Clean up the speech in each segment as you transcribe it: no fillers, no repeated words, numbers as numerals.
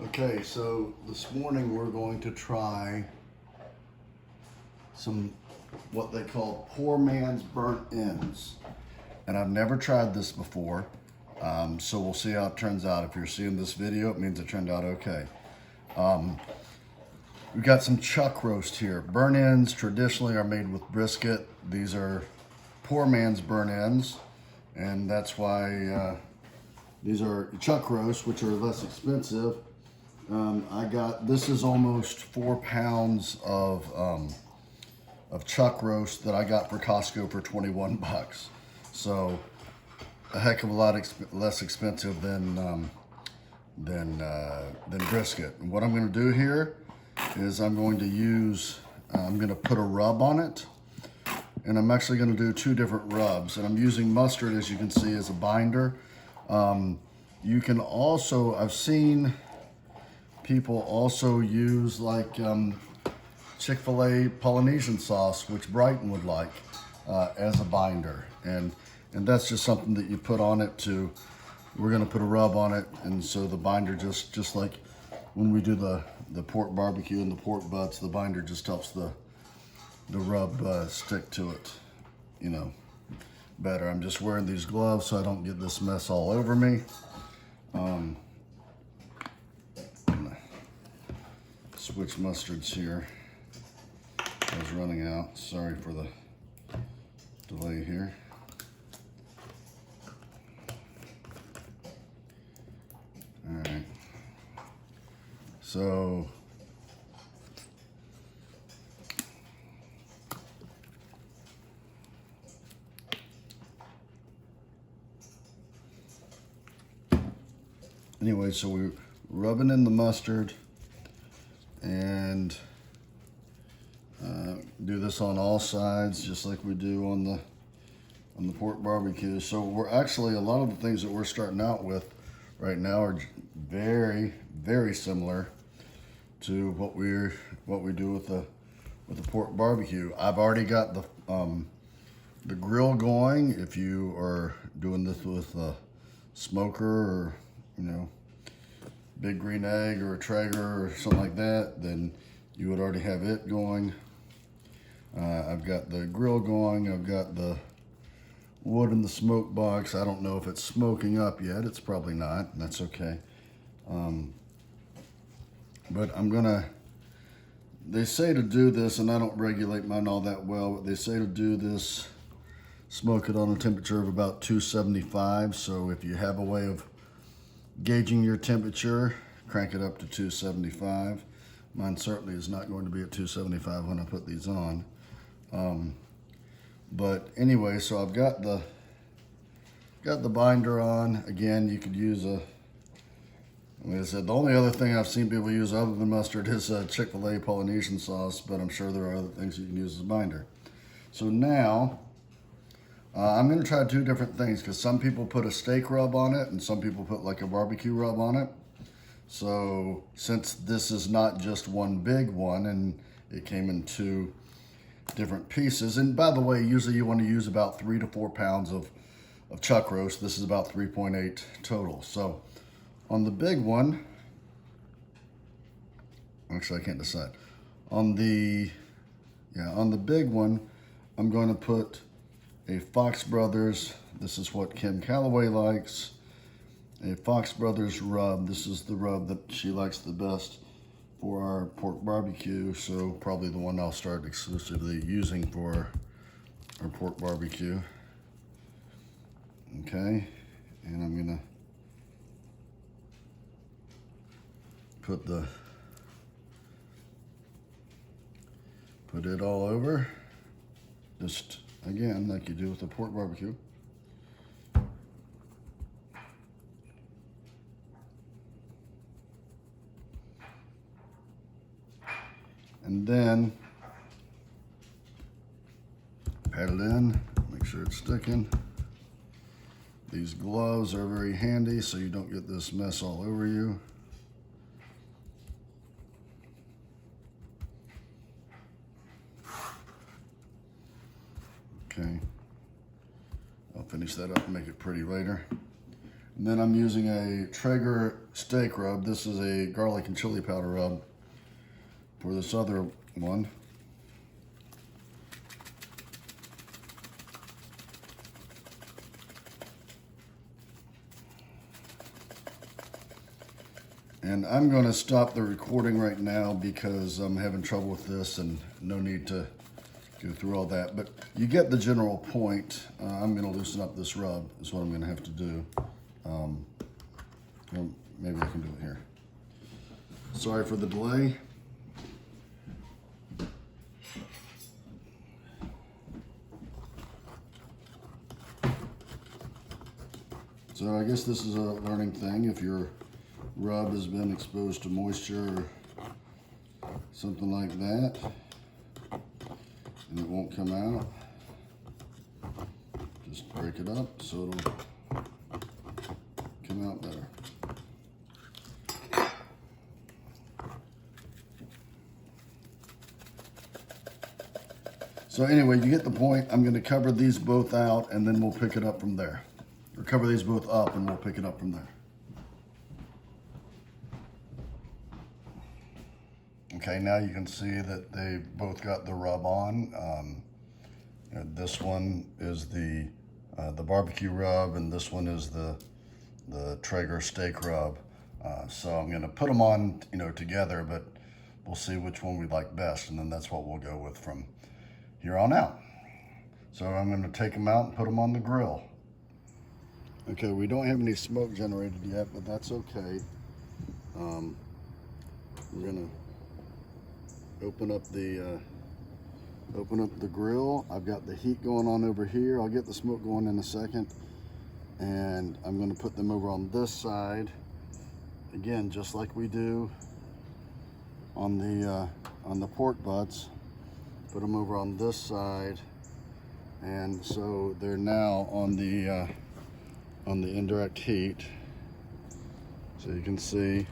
Okay, so this morning we're going to try some what they call poor man's burnt ends. And I've never tried this before, so we'll see how it turns out. If you're seeing this video, it means it turned out okay. We've got some chuck roast here. Burnt ends traditionally are made with brisket. These are poor man's burnt ends, and that's why these are chuck roast, which are less expensive. This is almost 4 pounds of chuck roast that I got for Costco for 21 bucks. So a heck of a lot less expensive than brisket. And what I'm going to do here is I'm going to put a rub on it, and I'm actually going to do 2 different rubs. And I'm using mustard, as you can see, as a binder. You can also, I've seen people also use like Chick-fil-A Polynesian sauce, which Brighton would like, as a binder. And that's just something that you put on it we're gonna put a rub on it, and so the binder just like when we do the pork barbecue and the pork butts, the binder just helps the rub stick to it, you know, better. I'm just wearing these gloves so I don't get this mess all over me. Switch mustards here. I was running out. Sorry for the delay here. All right. So anyway, so we're rubbing in the mustard and do this on all sides, just like we do on the pork barbecue. So we're actually, a lot of the things that we're starting out with right now are very, very similar to what we do with the pork barbecue. I've already got the grill going. If you are doing this with a smoker or, you know, Big Green Egg or a Traeger or something like that, then you would already have it going. I've got the grill going. I've got the wood in the smoke box. I don't know if it's smoking up yet. It's probably not. That's okay. But they say to do this, and I don't regulate mine all that well, but they say to do this, smoke it on a temperature of about 275. So if you have a way of gauging your temperature, crank it up to 275. Mine certainly is not going to be at 275 when I put these on. But anyway, so I've got the binder on. Again, you could use like I said, the only other thing I've seen people use other than mustard is Chick-fil-A Polynesian sauce, but I'm sure there are other things you can use as a binder. So now, I'm going to try 2 different things, because some people put a steak rub on it and some people put like a barbecue rub on it. So since this is not just one big one and it came in 2 different pieces, and by the way, usually you want to use about 3 to 4 pounds of chuck roast. This is about 3.8 total. So on the big one, actually I can't decide. On the big one, I'm going to put a Fox Brothers, this is what Kim Calloway likes, a Fox Brothers rub. This is the rub that she likes the best for our pork barbecue, so probably the one I'll start exclusively using for our pork barbecue. Okay, and I'm gonna put it all over, just again like you do with the pork barbecue. And then pat it in, make sure it's sticking. These gloves are very handy so you don't get this mess all over you. Okay, I'll finish that up and make it pretty later. And then I'm using a Traeger steak rub. This is a garlic and chili powder rub for this other one. And I'm going to stop the recording right now because I'm having trouble with this and no need to go through all that. But you get the general point. I'm going to loosen up this rub is what I'm going to have to do. Well, maybe I can do it here. Sorry for the delay. So I guess this is a learning thing. If your rub has been exposed to moisture or something like that, and it won't come out, just break it up so it'll come out better. So anyway, you get the point. I'm going to cover these both out and then we'll pick it up from there. Or cover these both up and we'll pick it up from there. Okay, now you can see that they both got the rub on. This one is the barbecue rub and this one is the Traeger steak rub. So I'm going to put them on, together, but we'll see which one we like best, and then that's what we'll go with from here on out. So I'm going to take them out and put them on the grill. Okay, we don't have any smoke generated yet, but that's okay. We're going to open up the grill. I've got the heat going on over here. I'll get the smoke going in a second. And I'm going to put them over on this side. Again, just like we do on the pork butts. Put them over on this side. And so they're now on the indirect heat. So you can see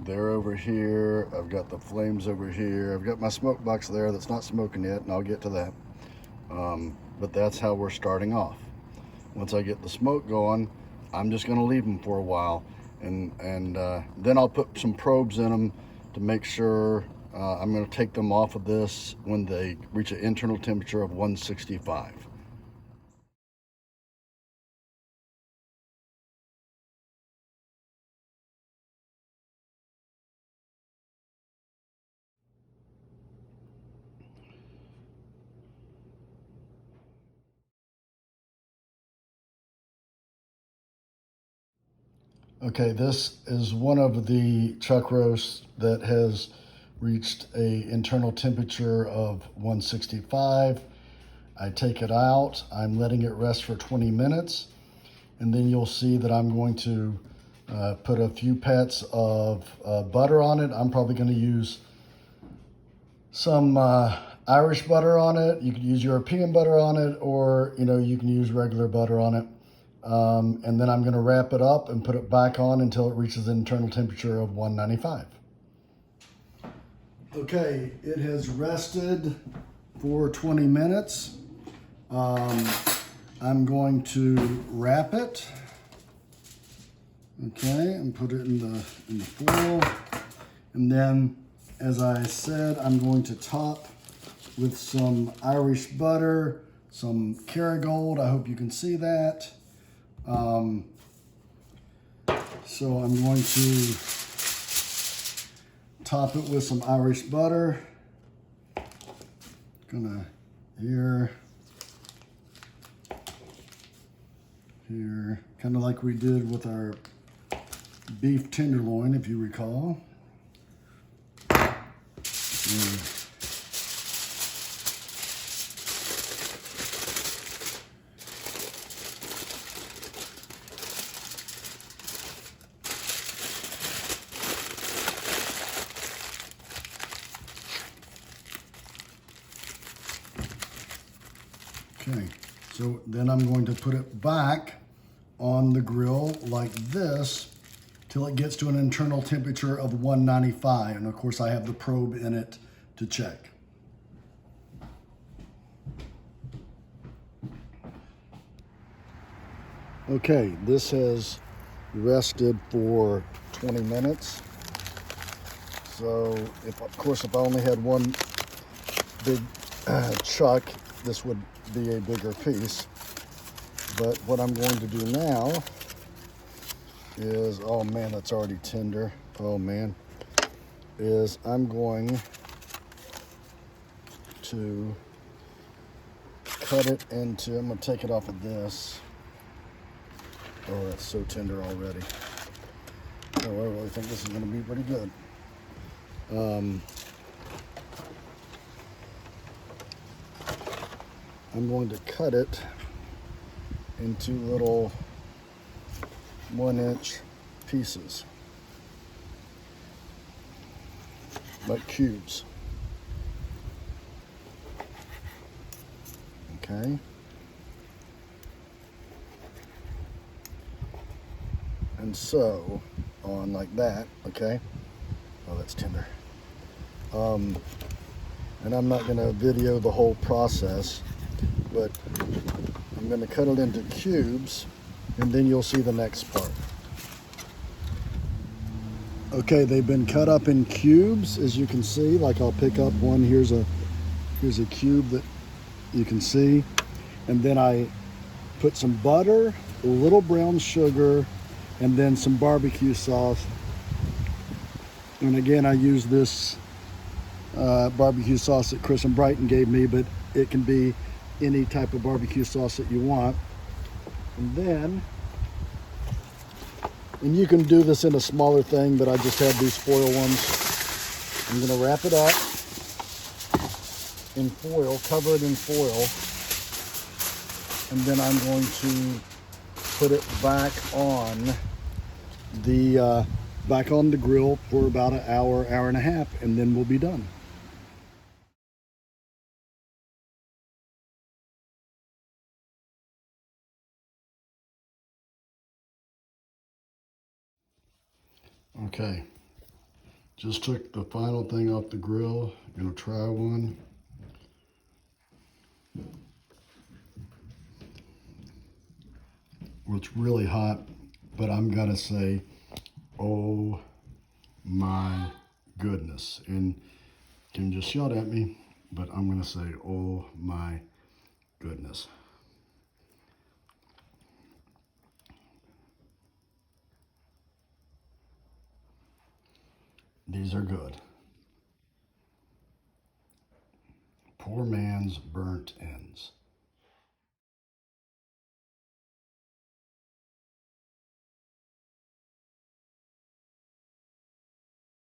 they're over here. I've got the flames over here. I've got my smoke box there that's not smoking yet, and I'll get to that. But that's how we're starting off. Once I get the smoke going, I'm just gonna leave them for a while, and then I'll put some probes in them to make sure. I'm gonna take them off of this when they reach an internal temperature of 165. Okay, this is one of the chuck roasts that has reached a internal temperature of 165. I take it out, I'm letting it rest for 20 minutes, and then you'll see that I'm going to put a few pats of butter on it. I'm probably going to use some Irish butter on it. You could use European butter on it, or you can use regular butter on it. And then I'm going to wrap it up and put it back on until it reaches an internal temperature of 195. Okay, it has rested for 20 minutes. I'm going to wrap it. Okay, and put it in the foil. And then, as I said, I'm going to top with some Irish butter, some Kerrygold. I hope you can see that. So I'm going to top it with some Irish butter. Gonna here, kind of like we did with our beef tenderloin, if you recall. Okay, so then I'm going to put it back on the grill like this till it gets to an internal temperature of 195. And of course I have the probe in it to check. Okay, this has rested for 20 minutes. So, of course, if I only had one big chuck, this would be a bigger piece. But what I'm going to do now is, oh man, that's already tender. Oh man, is I'm going to cut it into, I'm going to take it off of this. Oh, that's so tender already. Oh, I really think this is going to be pretty good. I'm going to cut it into little 1-inch pieces, like cubes. Okay. And so, on like that, okay? Oh, that's tender. And I'm not gonna video the whole process, but I'm gonna cut it into cubes, and then you'll see the next part. Okay, they've been cut up in cubes, as you can see. Like, I'll pick up one. Here's a cube that you can see, and then I put some butter, a little brown sugar, and then some barbecue sauce. And again, I use this barbecue sauce that Chris and Brighton gave me, but it can be any type of barbecue sauce that you want. And then, and you can do this in a smaller thing, but I just have these foil ones. I'm gonna wrap it up in foil, cover it in foil, and then I'm going to put it back on the grill for about an hour, hour and a half, and then we'll be done. Okay, just took the final thing off the grill. Gonna try one. Well, it's really hot, but I'm gonna say, oh my goodness. And you can just shout at me, but I'm gonna say, oh my goodness. These are good. Poor man's burnt ends.